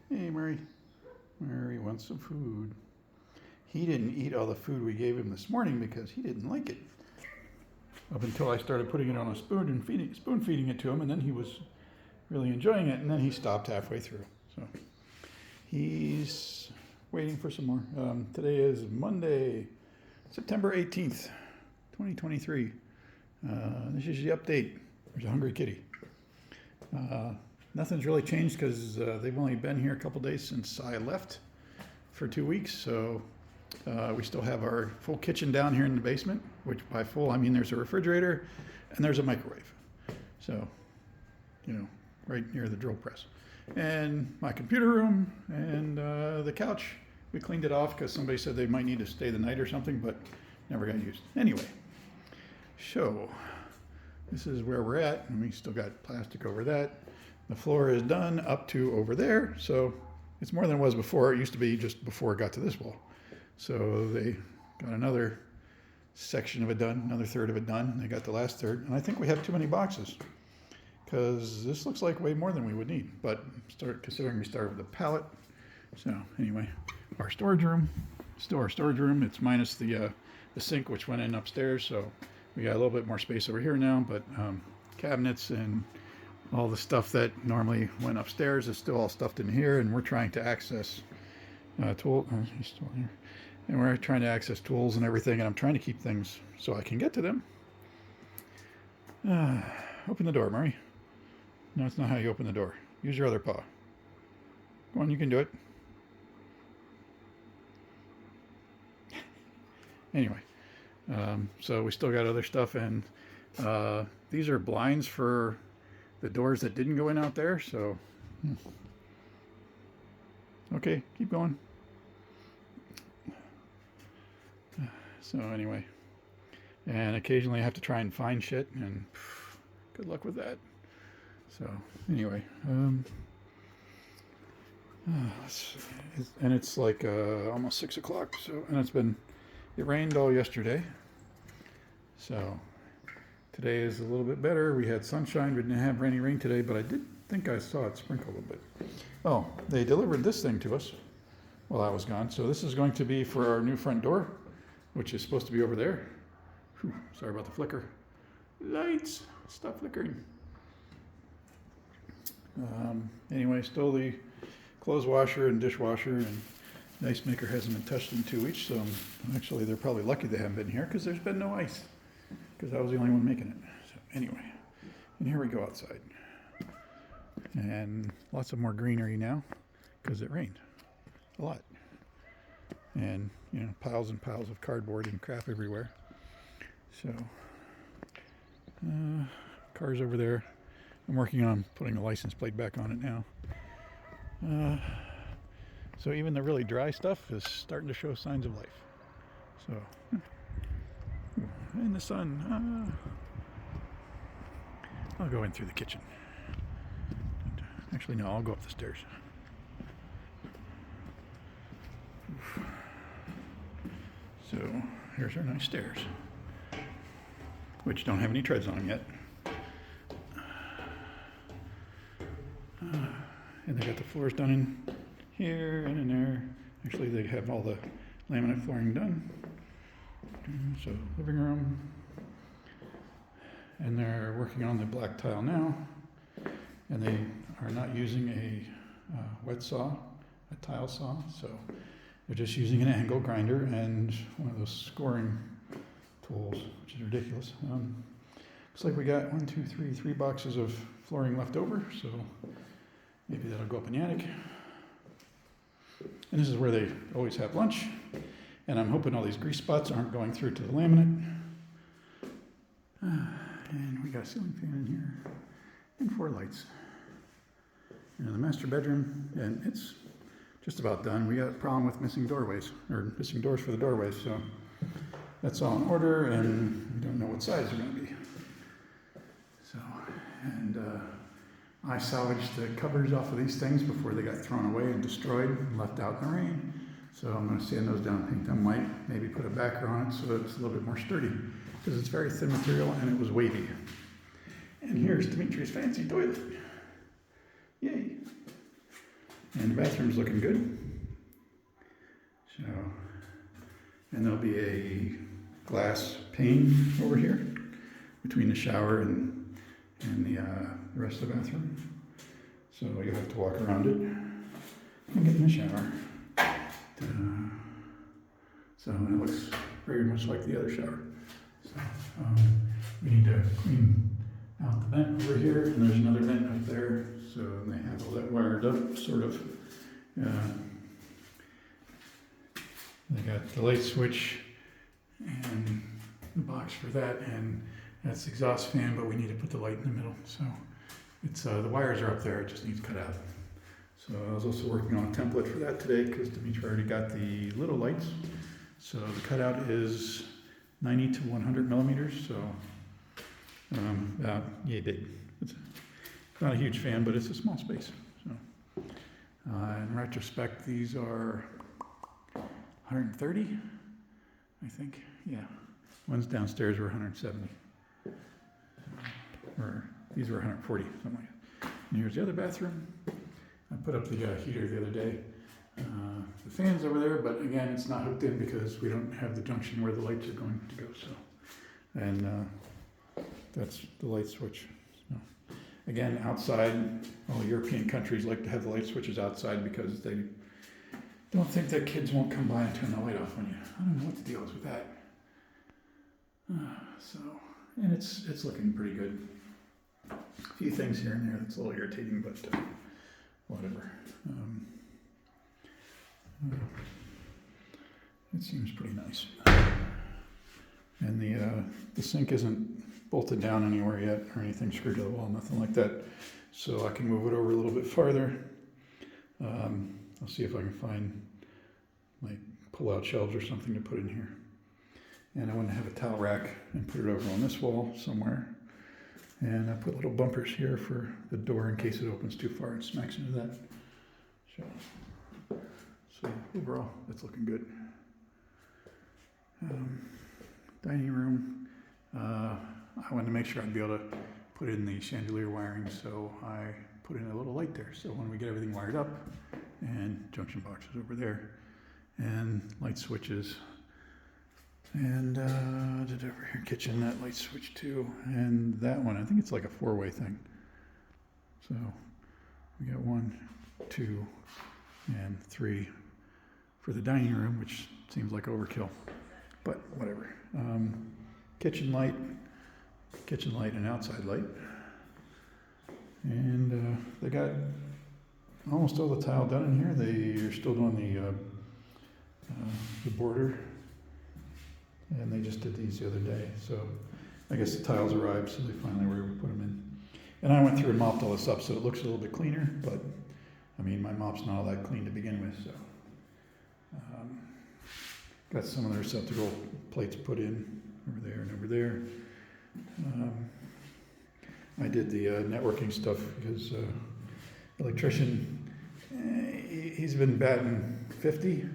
Hey, Murray. Murray wants some food. He didn't eat all the food we gave him this morning because he didn't like it. Up until I started putting it on a spoon and spoon feeding it to him, and then he was really enjoying it, and then he stopped halfway through. So he's waiting for some more. Today is Monday, September 18th, 2023. This is the update. There's a hungry kitty. Nothing's really changed because they've only been here a couple days since I left for 2 weeks. So we still have our full kitchen down here in the basement, which by full, I mean there's a refrigerator and there's a microwave. So, right near the drill press. And my computer room and the couch, we cleaned it off because somebody said they might need to stay the night or something, but never got used. Anyway, so this is where we're at, and we still got plastic over that. The floor is done up to over there, so it's more than it was before. It used to be just before it got to this wall. So they got another section of it done, another third of it done. They got the last third, and I think we have too many boxes because this looks like way more than we would need. But considering we started with a pallet. So anyway, our storage room, still our storage room. It's minus the sink, which went in upstairs, so we got a little bit more space over here now. But cabinets and all the stuff that normally went upstairs is still all stuffed in here, and we're trying to access he's still here. And we're trying to access tools and everything, and I'm trying to keep things so I can get to them. Open the door, Murray. No, it's not how you open the door. Use your other paw. Go on, you can do it. Anyway, so we still got other stuff, and these are blinds for the doors that didn't go in out there, so okay, keep going. So anyway, and occasionally I have to try and find shit, and good luck with that. So anyway, and it's like almost 6 o'clock. So, and it rained all yesterday. So today is a little bit better. We had sunshine. We didn't have any rain today, but I did think I saw it sprinkle a little bit. Oh, they delivered this thing to us while I was gone. So this is going to be for our new front door, which is supposed to be over there. Whew, sorry about the flicker. Lights, stop flickering. Anyway, still the clothes washer and dishwasher and ice maker hasn't been touched in 2 weeks. So actually, they're probably lucky they haven't been here because there's been no ice. Because I was the only one making it. So anyway, and here we go outside. And lots of more greenery now because it rained a lot. And, piles and piles of cardboard and crap everywhere. So, car's over there. I'm working on putting the license plate back on it now. So even the really dry stuff is starting to show signs of life. So, in the sun. I'll go in through the kitchen. Actually, no, I'll go up the stairs. So here's our nice stairs, which don't have any treads on them yet. And they got the floors done in here and in there. Actually, they have all the laminate flooring done. So living room, and they're working on the black tile now, and they are not using a wet saw, a tile saw, so they're just using an angle grinder and one of those scoring tools, which is ridiculous. Looks like we got 3 boxes of flooring left over, so maybe that'll go up in the attic. And this is where they always have lunch. And I'm hoping all these grease spots aren't going through to the laminate. And we got a ceiling fan in here and 4 lights. And the master bedroom, and it's just about done. We got a problem with missing doorways, or missing doors for the doorways, so that's all in order, and we don't know what size they're going to be. So, and I salvaged the covers off of these things before they got thrown away and destroyed and left out in the rain. So I'm going to sand those down, paint them white, maybe put a backer on it so it's a little bit more sturdy, because it's very thin material and it was wavy. And here's Dimitri's fancy toilet. Yay. And the bathroom's looking good. So, and there'll be a glass pane over here between the shower and the rest of the bathroom. So you'll have to walk around it and get in the shower. So it looks very much like the other shower. So we need to clean out the vent over here, and there's another vent up there. So they have all that wired up, sort of. They got the light switch and the box for that, and that's the exhaust fan, but we need to put the light in the middle. So it's the wires are up there, it just needs cut out. So I was also working on a template for that today because Dimitri already got the little lights. So the cutout is 90 to 100 millimeters. So it's not a huge fan, but it's a small space. So in retrospect, these are 130, I think. Yeah, ones downstairs were 170. Or these were 140, something like that. And here's the other bathroom. I put up the heater the other day. The fan's over there, but again, it's not hooked in because we don't have the junction where the lights are going to go. So, and that's the light switch. So, again, outside, all European countries like to have the light switches outside because they don't think that kids won't come by and turn the light off on you. I don't know what the deal is with that. And it's looking pretty good. A few things here and there that's a little irritating, but whatever. It seems pretty nice. And the sink isn't bolted down anywhere yet or anything screwed to the wall, nothing like that. So I can move it over a little bit farther. I'll see if I can find like pull-out shelves or something to put in here. And I want to have a towel rack and put it over on this wall somewhere. And I put little bumpers here for the door in case it opens too far and smacks into that. So overall, it's looking good. Dining room. I wanted to make sure I'd be able to put in the chandelier wiring, so I put in a little light there. So when we get everything wired up, and junction boxes over there, and light switches, and over here, kitchen, that light switch too, and that one, I think it's like a 4-way thing. So we got 1, 2, and 3 for the dining room, which seems like overkill, but whatever. Kitchen light, and outside light, and they got almost all the tile done in here. They are still doing the border, and they just did these the other day. So I guess the tiles arrived, so they finally were able to put them in. And I went through and mopped all this up, so it looks a little bit cleaner. But I mean, my mop's not all that clean to begin with. So got some of the receptacle plates put in over there and over there. I did the networking stuff because electrician, he's been batting 50.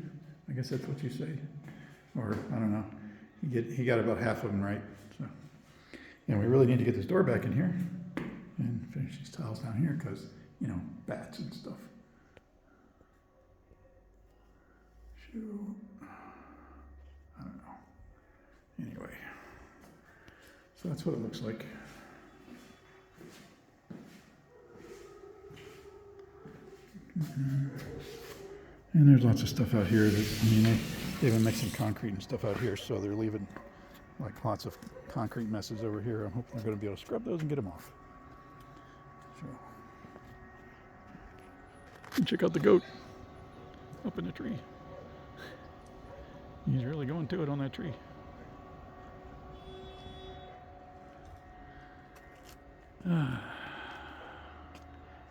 I guess that's what you say, or I don't know. He got about half of them right. So, and we really need to get this door back in here and finish these tiles down here because, you know, bats and stuff. I don't know. Anyway, so that's what it looks like. And there's lots of stuff out here that, I mean, they've been mixing concrete and stuff out here, so they're leaving like lots of concrete messes over here. I'm hoping they're going to be able to scrub those and get them off. So, and check out the goat up in the tree. He's really going to it on that tree.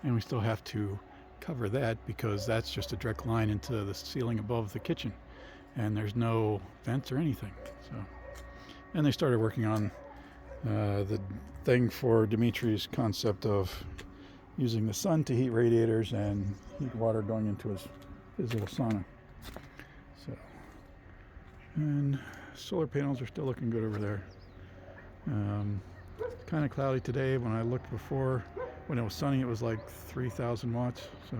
And we still have to cover that because that's just a direct line into the ceiling above the kitchen, and there's no vents or anything. So, and they started working on the thing for Dimitri's concept of using the sun to heat radiators and heat water going into his little sauna. So, and solar panels are still looking good over there. Kind of cloudy today. When I looked before, when it was sunny, it was like 3,000 watts. So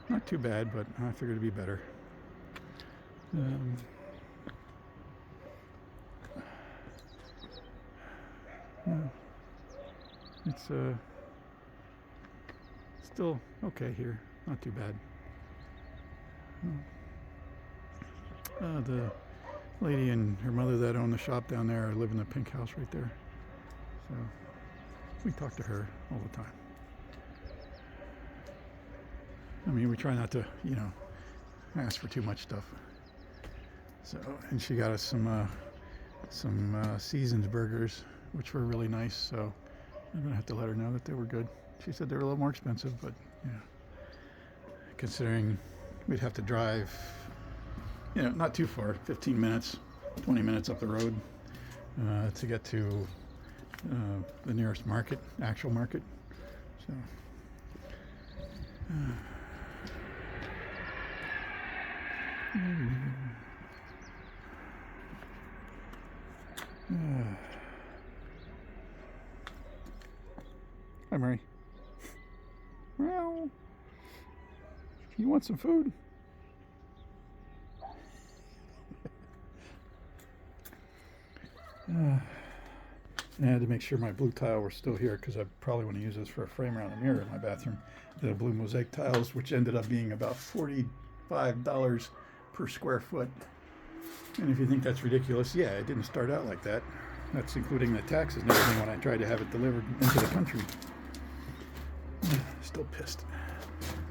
not too bad, but I figured it'd be better. Um, yeah, it's still okay here, not too bad. The lady and her mother that own the shop down there live in the pink house right there, so we talk to her all the time. I mean, we try not to, ask for too much stuff. So, and she got us some seasoned burgers, which were really nice. So I'm gonna have to let her know that they were good. She said they were a little more expensive, but yeah, considering we'd have to drive, not too far, 15 minutes, 20 minutes up the road to get to the nearest market, actual market. So. Hi, Mary. Well, you want some food? I had to make sure my blue tile were still here because I probably want to use this for a frame around a mirror in my bathroom. The blue mosaic tiles, which ended up being about $45 per square foot. And if you think that's ridiculous, yeah, it didn't start out like that. That's including the taxes and everything when I tried to have it delivered into the country. Still pissed.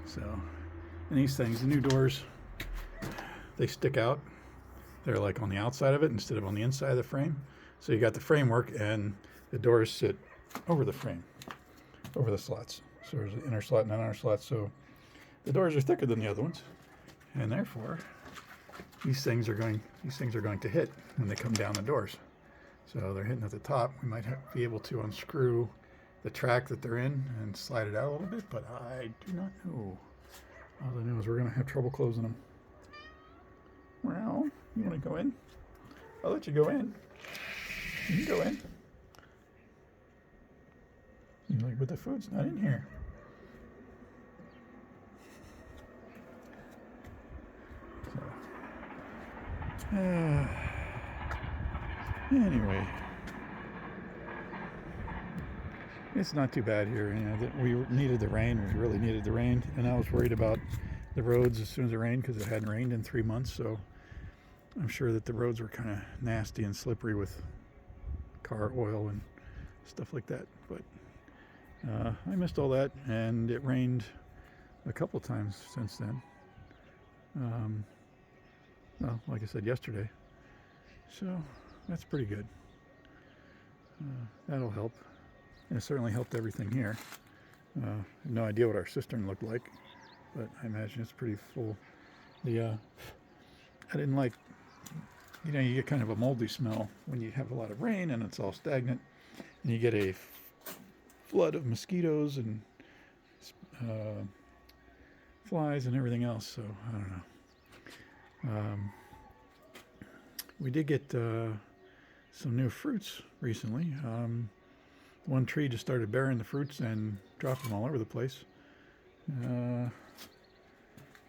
So, and these things, the new doors, they stick out. They're like on the outside of it instead of on the inside of the frame. So you got the framework and the doors sit over the frame, over the slots. So there's an inner slot and an outer slot. So the doors are thicker than the other ones, and therefore these things are going to hit when they come down the doors. So they're hitting at the top. We might be able to unscrew the track that they're in and slide it out a little bit, but I do not know. All I know is we're going to have trouble closing them. Well, you want to go in? I'll let you go in. You can go in. You're like, but the food's not in here. So, anyway, it's not too bad here. We needed the rain. We really needed the rain, and I was worried about the roads as soon as it rained because it hadn't rained in 3 months. So I'm sure that the roads were kind of nasty and slippery with car oil and stuff like that. But I missed all that, and it rained a couple times since then. Well, like I said yesterday. So that's pretty good. That'll help. And it certainly helped everything here. I have no idea what our cistern looked like, but I imagine it's pretty full. I didn't like, you get kind of a moldy smell when you have a lot of rain and it's all stagnant, and you get a flood of mosquitoes and flies and everything else. So I don't know. We did get some new fruits recently. One tree just started bearing the fruits and dropped them all over the place. And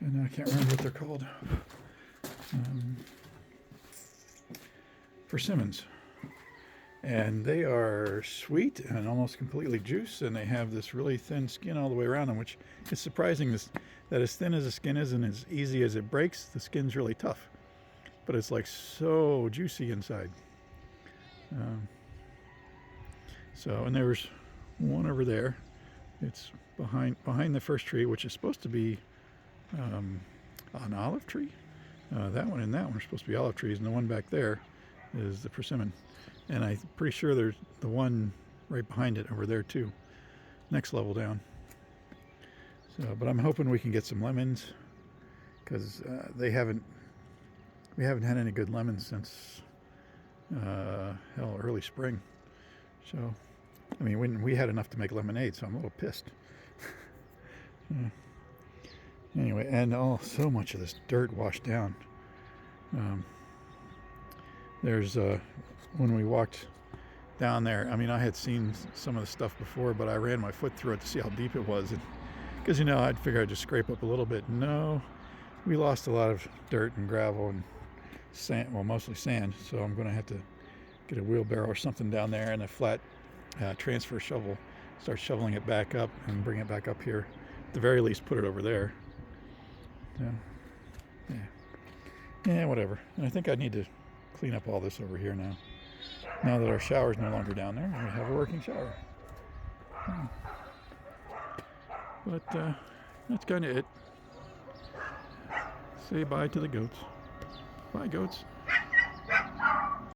I can't remember what they're called. Persimmons. And they are sweet and almost completely juice, and they have this really thin skin all the way around them, which is surprising that as thin as the skin is and as easy as it breaks, the skin's really tough. But it's like so juicy inside. And there was one over there. It's behind the first tree, which is supposed to be an olive tree. That one and that one are supposed to be olive trees, and the one back there is the persimmon. And I'm pretty sure there's the one right behind it over there too, next level down. So, but I'm hoping we can get some lemons, because we haven't had any good lemons since early spring. So, I mean, when we had enough to make lemonade, so I'm a little pissed. Yeah. Anyway, and so much of this dirt washed down. There's when we walked down there, I mean, I had seen some of the stuff before, but I ran my foot through it to see how deep it was, and Because, I'd figure I'd just scrape up a little bit. No, we lost a lot of dirt and gravel and sand, well, mostly sand. So I'm going to have to get a wheelbarrow or something down there and a flat transfer shovel. Start shoveling it back up and bring it back up here. At the very least, put it over there. Yeah, whatever. And I think I need to clean up all this over here now. Now that our shower's no longer down there, and we have a working shower. But that's kind of it. Say bye to the goats. Bye, goats.